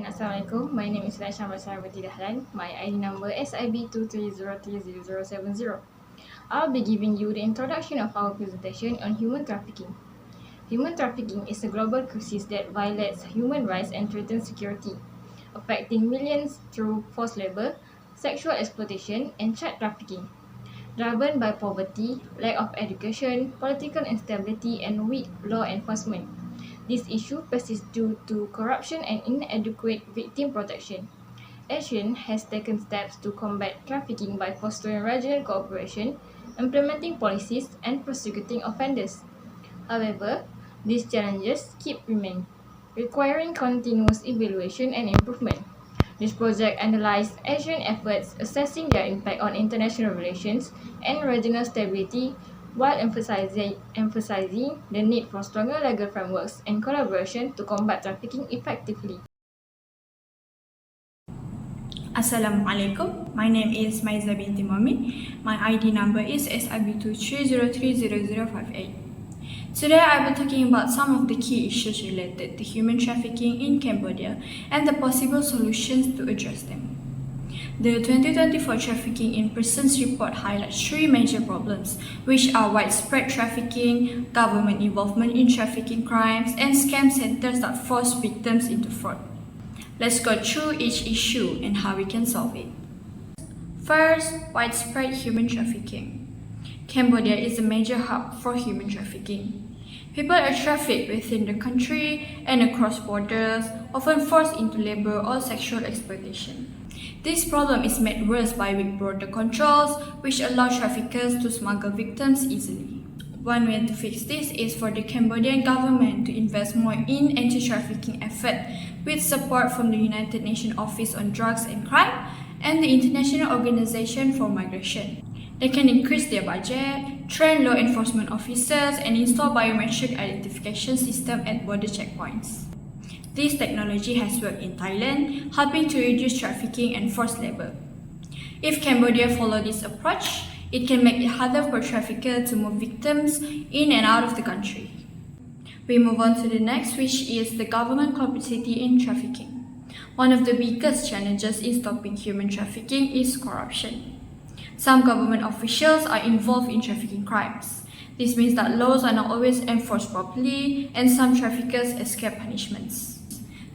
and Assalamualaikum. My name is Laisha Basarwati Dahlan. My ID number SIB2303070. I'll be giving you the introduction of our presentation on human trafficking. Human trafficking is a global crisis that violates human rights and threatens security, affecting millions through forced labor, sexual exploitation, and child trafficking. Driven by poverty, lack of education, political instability, and weak law enforcement. This issue persists due to corruption and inadequate victim protection. ASEAN has taken steps to combat trafficking by fostering regional cooperation, implementing policies, and prosecuting offenders. However, these challenges keep remaining, requiring continuous evaluation and improvement. This project analyzed Asian efforts, assessing their impact on international relations and regional stability, while emphasizing the need for stronger legal frameworks and collaboration to combat trafficking effectively. Assalamualaikum. My name is Maiza binti Momin. My ID number is SIB2303058. Today I will be talking about some of the key issues related to human trafficking in Cambodia and the possible solutions to address them. The 2024 Trafficking in Persons report highlights three major problems, which are widespread trafficking, government involvement in trafficking crimes, and scam centers that force victims into fraud. Let's go through each issue and how we can solve it. First, widespread human trafficking. Cambodia is a major hub for human trafficking. People are trafficked within the country and across borders, often forced into labor or sexual exploitation. This problem is made worse by weak border controls, which allow traffickers to smuggle victims easily. One way to fix this is for the Cambodian government to invest more in anti-trafficking effort with support from the United Nations Office on Drugs and Crime and the International Organization for Migration. They can increase their budget, train law enforcement officers, and install biometric identification system at border checkpoints. This technology has worked in Thailand, helping to reduce trafficking and forced labor. If Cambodia follows this approach, it can make it harder for traffickers to move victims in and out of the country. We move on to the next, which is the government complicity in trafficking. One of the biggest challenges in stopping human trafficking is corruption. Some government officials are involved in trafficking crimes. This means that laws are not always enforced properly and some traffickers escape punishments.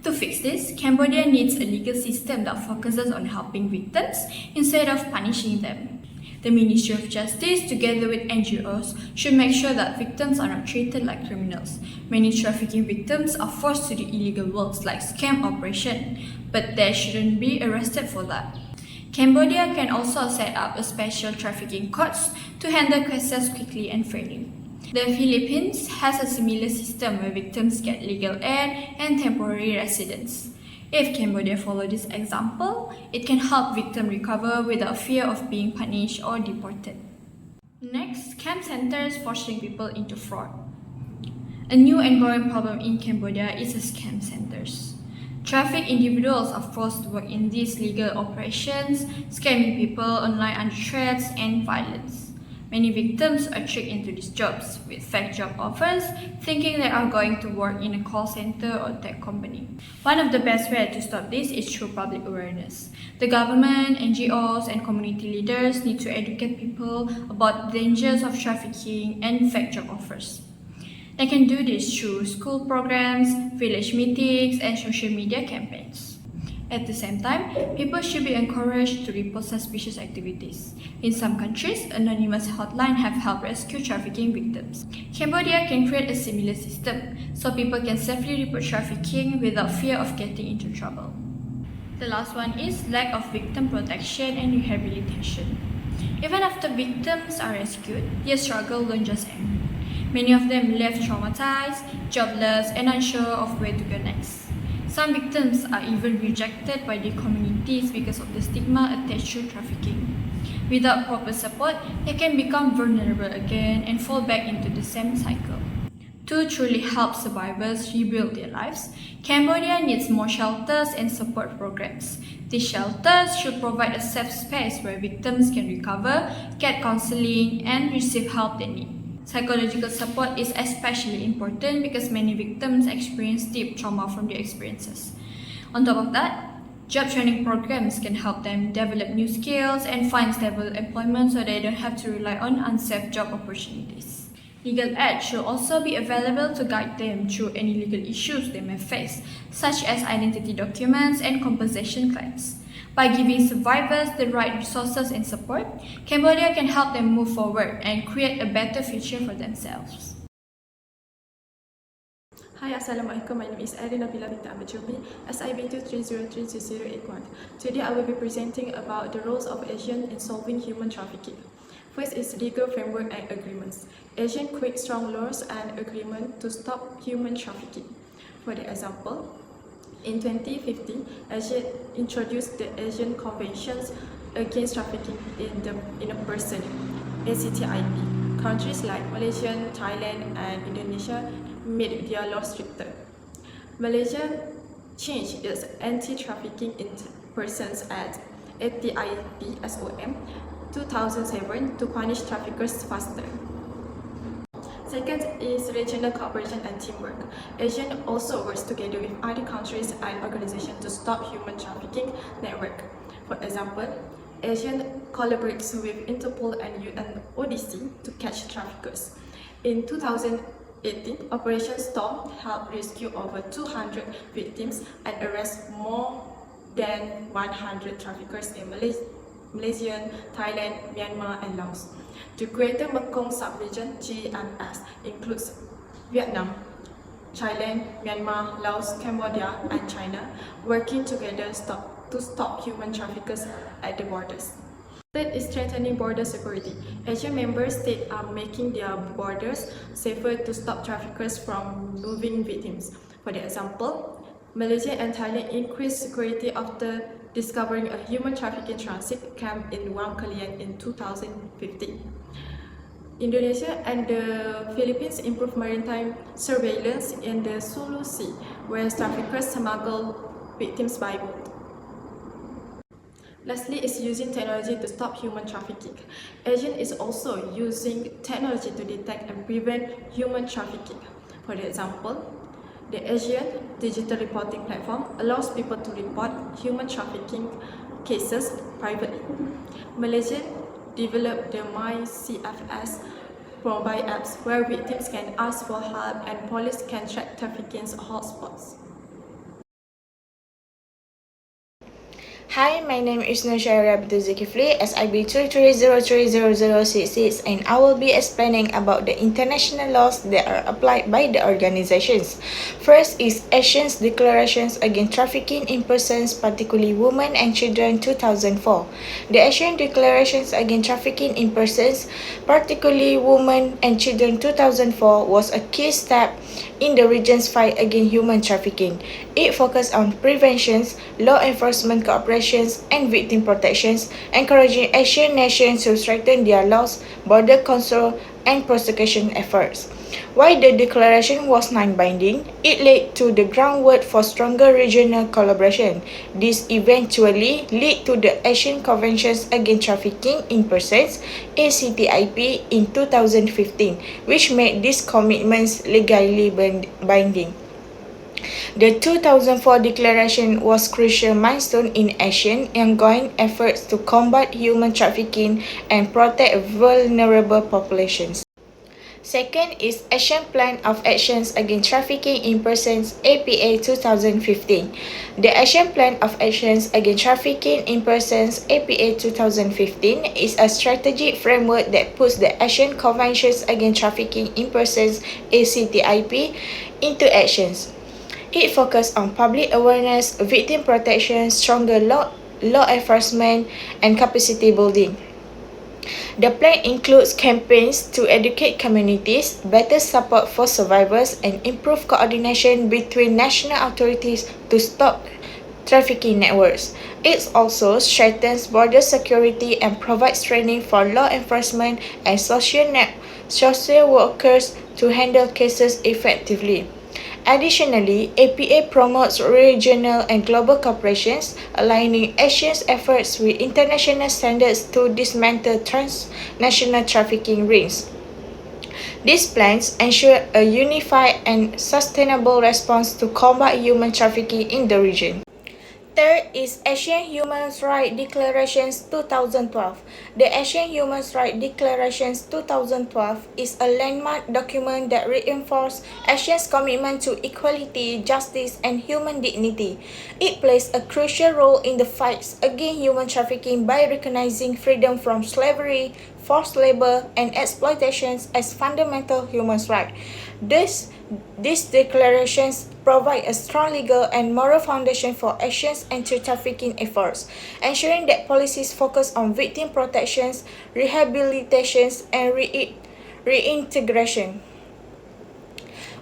To fix this, Cambodia needs a legal system that focuses on helping victims instead of punishing them. The Ministry of Justice, together with NGOs, should make sure that victims are not treated like criminals. Many trafficking victims are forced to do illegal works like scam operation, but they shouldn't be arrested for that. Cambodia can also set up a special trafficking courts to handle cases quickly and fairly. The Philippines has a similar system where victims get legal aid and temporary residence. If Cambodia follows this example, it can help victims recover without fear of being punished or deported. Next, scam centers forcing people into fraud. A new and growing problem in Cambodia is the scam centers. Trafficked individuals are forced to work in these legal operations, scamming people online under threats and violence. Many victims are tricked into these jobs with fake job offers, thinking they are going to work in a call center or tech company. One of the best ways to stop this is through public awareness. The government, NGOs, and community leaders need to educate people about the dangers of trafficking and fake job offers. They can do this through school programs, village meetings, and social media campaigns. At the same time, people should be encouraged to report suspicious activities. In some countries, anonymous hotlines have helped rescue trafficking victims. Cambodia can create a similar system so people can safely report trafficking without fear of getting into trouble. The last one is lack of victim protection and rehabilitation. Even after victims are rescued, their struggle won't just end. Many of them left traumatized, jobless, and unsure of where to go next. Some victims are even rejected by their communities because of the stigma attached to trafficking. Without proper support, they can become vulnerable again and fall back into the same cycle. To truly help survivors rebuild their lives, Cambodia needs more shelters and support programs. These shelters should provide a safe space where victims can recover, get counseling, and receive help they need. Psychological support is especially important because many victims experience deep trauma from their experiences. On top of that, job training programs can help them develop new skills and find stable employment so they don't have to rely on unsafe job opportunities. Legal aid should also be available to guide them through any legal issues they may face, such as identity documents and compensation claims. By giving survivors the right resources and support, Cambodia can help them move forward and create a better future for themselves. Hi, Assalamualaikum. My name is Arina Bila Binta Ahmad Jubi, SIB 2303081. Today I will be presenting about the roles of Asian in solving human trafficking. First is legal framework and agreements. Asian create strong laws and agreements to stop human trafficking. For the example, in 2015, Asia introduced the Asian Conventions Against Trafficking in a Person, ACTIP. Countries like Malaysia, Thailand, and Indonesia made their laws stricter. Malaysia changed its Anti-Trafficking in Persons Act, ATIP-SOM, 2007 to punish traffickers faster. Second is regional cooperation and teamwork. ASEAN also works together with other countries and organizations to stop human trafficking network. For example, ASEAN collaborates with Interpol and UNODC to catch traffickers. In 2018, Operation Storm helped rescue over 200 victims and arrest more than 100 traffickers in Malaysia, Thailand, Myanmar, and Laos. The Greater Mekong Sub-region (GMS) includes Vietnam, Thailand, Myanmar, Laos, Cambodia, and China, working together to stop human traffickers at the borders. Third is strengthening border security. Asian member states are making their borders safer to stop traffickers from moving victims. For the example, Malaysia and Thailand increased security after discovering a human trafficking transit camp in Wang Kalian in 2015. Indonesia and the Philippines improved maritime surveillance in the Sulu Sea, where traffickers smuggle victims by boat. Lastly is using technology to stop human trafficking. ASEAN is also using technology to detect and prevent human trafficking. For example, the ASEAN Digital Reporting Platform allows people to report human trafficking cases privately. Malaysia developed the MyCFS mobile apps where victims can ask for help and police can track trafficking hotspots. Hi, my name is Nushaira Zulkifli, SIB 230300066, and I will be explaining about the international laws that are applied by the organizations. First is Asian's Declarations Against Trafficking in Persons, particularly Women and Children 2004. The Asian Declarations Against Trafficking in Persons, particularly Women and Children 2004, was a key step in the region's fight against human trafficking. It focused on prevention, law enforcement cooperation, and victim protections, encouraging Asian nations to strengthen their laws, border control, and prosecution efforts. While the declaration was non-binding, it laid to the groundwork for stronger regional collaboration. This eventually led to the Asian Conventions Against Trafficking in Persons (ACTIP) in 2015, which made these commitments legally binding. The 2004 declaration was a crucial milestone in Asian ongoing efforts to combat human trafficking and protect vulnerable populations. Second is Asian Plan of Actions Against Trafficking in Persons APA 2015. The Asian Plan of Actions Against Trafficking in Persons APA 2015 is a strategic framework that puts the Asian Conventions Against Trafficking in Persons ACTIP into actions. It focused on public awareness, victim protection, stronger law enforcement, and capacity building. The plan includes campaigns to educate communities, better support for survivors, and improve coordination between national authorities to stop trafficking networks. It also strengthens border security and provides training for law enforcement and social workers to handle cases effectively. Additionally, APA promotes regional and global cooperations, aligning Asia's efforts with international standards to dismantle transnational trafficking rings. These plans ensure a unified and sustainable response to combat human trafficking in the region. Third is Asian Human Rights Declarations 2012. The Asian Human Rights Declarations 2012 is a landmark document that reinforces Asia's commitment to equality, justice, and human dignity. It plays a crucial role in the fight against human trafficking by recognizing freedom from slavery, forced labor, and exploitations as fundamental human rights. These declarations provide a strong legal and moral foundation for Asia's anti-trafficking efforts, ensuring that policies focus on victim protections, rehabilitations, and reintegration,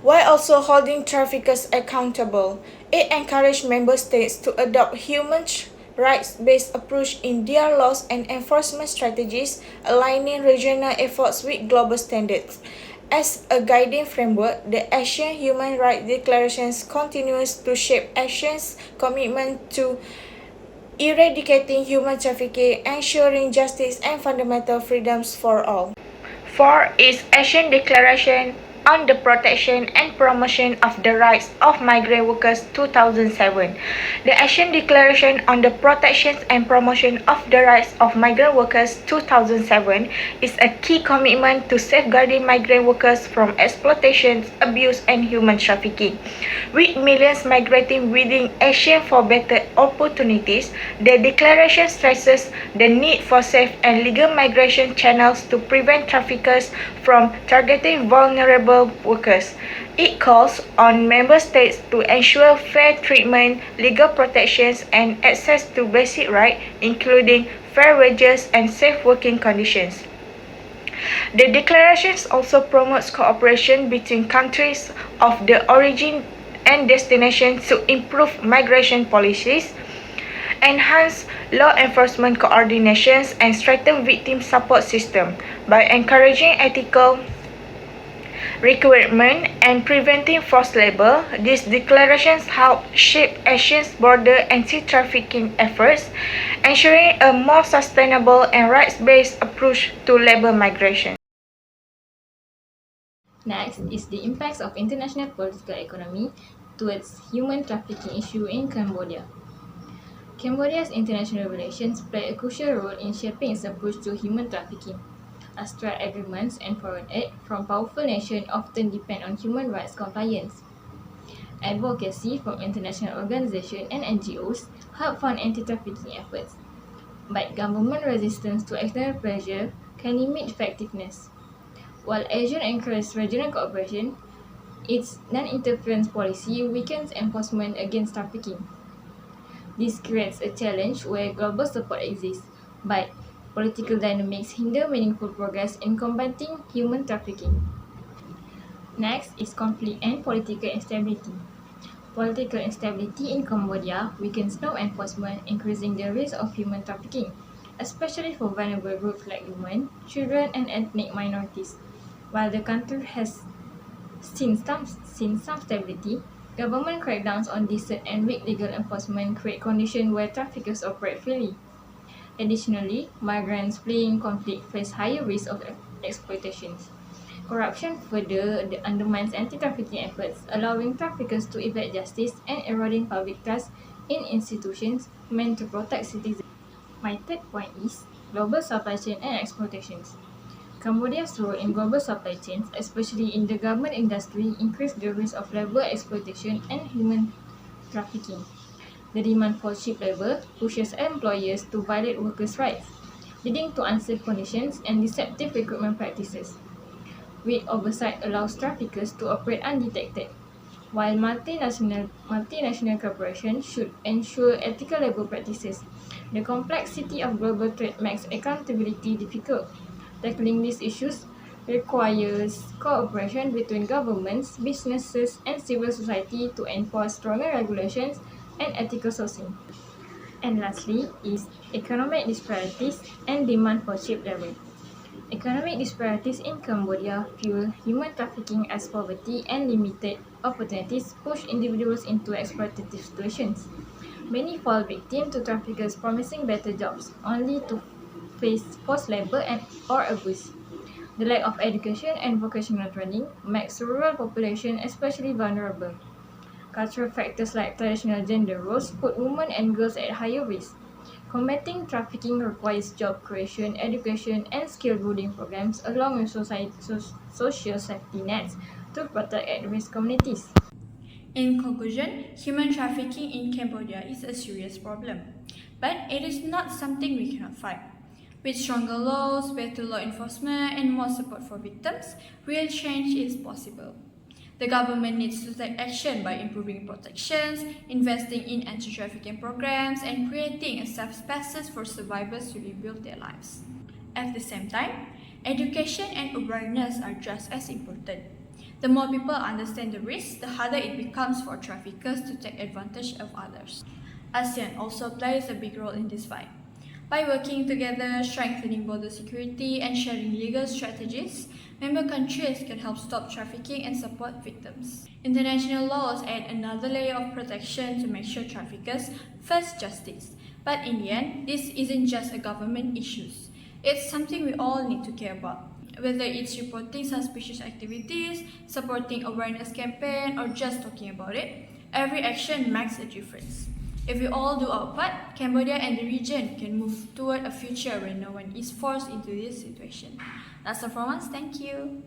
while also holding traffickers accountable. It encouraged member states to adopt human rights-based approach in their laws and enforcement strategies, aligning regional efforts with global standards. As a guiding framework, the Asian Human Rights Declaration continues to shape Asia's commitment to eradicating human trafficking, ensuring justice and fundamental freedoms for all. Four is Asian Declaration on the Protection and Promotion of the Rights of Migrant Workers 2007. The Asian Declaration on the Protection and Promotion of the Rights of Migrant Workers 2007 is a key commitment to safeguarding migrant workers from exploitation, abuse, and human trafficking. With millions migrating within Asia for better opportunities, the declaration stresses the need for safe and legal migration channels to prevent traffickers from targeting vulnerable workers. It calls on member states to ensure fair treatment, legal protections, and access to basic rights, including fair wages and safe working conditions. The declaration also promotes cooperation between countries of the origin and destination to improve migration policies, enhance law enforcement coordinations, and strengthen victim support system by encouraging ethical recruitment and preventing forced labor. These declarations help shape Asia's border anti-trafficking efforts, ensuring a more sustainable and rights-based approach to labor migration. Next is the impacts of international political economy towards human trafficking issue in Cambodia. Cambodia's international relations play a crucial role in shaping its approach to human trafficking, as trade agreements and foreign aid from powerful nations often depend on human rights compliance. Advocacy from international organizations and NGOs help fund anti-trafficking efforts, but government resistance to external pressure can limit effectiveness. While Asia encourages regional cooperation, its non-interference policy weakens enforcement against trafficking. This creates a challenge where global support exists, but political dynamics hinder meaningful progress in combating human trafficking. Next is conflict and political instability. Political instability in Cambodia weakens law enforcement, increasing the risk of human trafficking, especially for vulnerable groups like women, children, and ethnic minorities. While the country has seen some stability, government crackdowns on dissent and weak legal enforcement create conditions where traffickers operate freely. Additionally, migrants fleeing conflict face higher risk of exploitation. Corruption further undermines anti-trafficking efforts, allowing traffickers to evade justice and eroding public trust in institutions meant to protect citizens. My third point is global supply chain and exploitations. Cambodia's role in global supply chains, especially in the garment industry, increased the risk of labor exploitation and human trafficking. The demand for cheap labor pushes employers to violate workers' rights, leading to unsafe conditions and deceptive recruitment practices. Weak oversight allows traffickers to operate undetected, while multinational corporations should ensure ethical labor practices. The complexity of global trade makes accountability difficult. Tackling these issues requires cooperation between governments, businesses, and civil society to enforce stronger regulations and ethical sourcing. And lastly is economic disparities and demand for cheap labor. Economic disparities in Cambodia fuel human trafficking as poverty and limited opportunities push individuals into exploitative situations. Many fall victim to traffickers promising better jobs, only to face forced labor or abuse. The lack of education and vocational training makes rural population especially vulnerable. Cultural factors like traditional gender roles put women and girls at higher risk. Combating trafficking requires job creation, education, and skill building programs along with social safety nets to protect at-risk communities. In conclusion, human trafficking in Cambodia is a serious problem, but it is not something we cannot fight. With stronger laws, better law enforcement, and more support for victims, real change is possible. The government needs to take action by improving protections, investing in anti-trafficking programs, and creating a safe spaces for survivors to rebuild their lives. At the same time, education and awareness are just as important. The more people understand the risks, the harder it becomes for traffickers to take advantage of others. ASEAN also plays a big role in this fight. By working together, strengthening border security, and sharing legal strategies, member countries can help stop trafficking and support victims. International laws add another layer of protection to make sure traffickers face justice. But in the end, this isn't just a government issue. It's something we all need to care about. Whether it's reporting suspicious activities, supporting awareness campaign, or just talking about it, every action makes a difference. If we all do our part, Cambodia and the region can move toward a future where no one is forced into this situation. That's all from us. Thank you.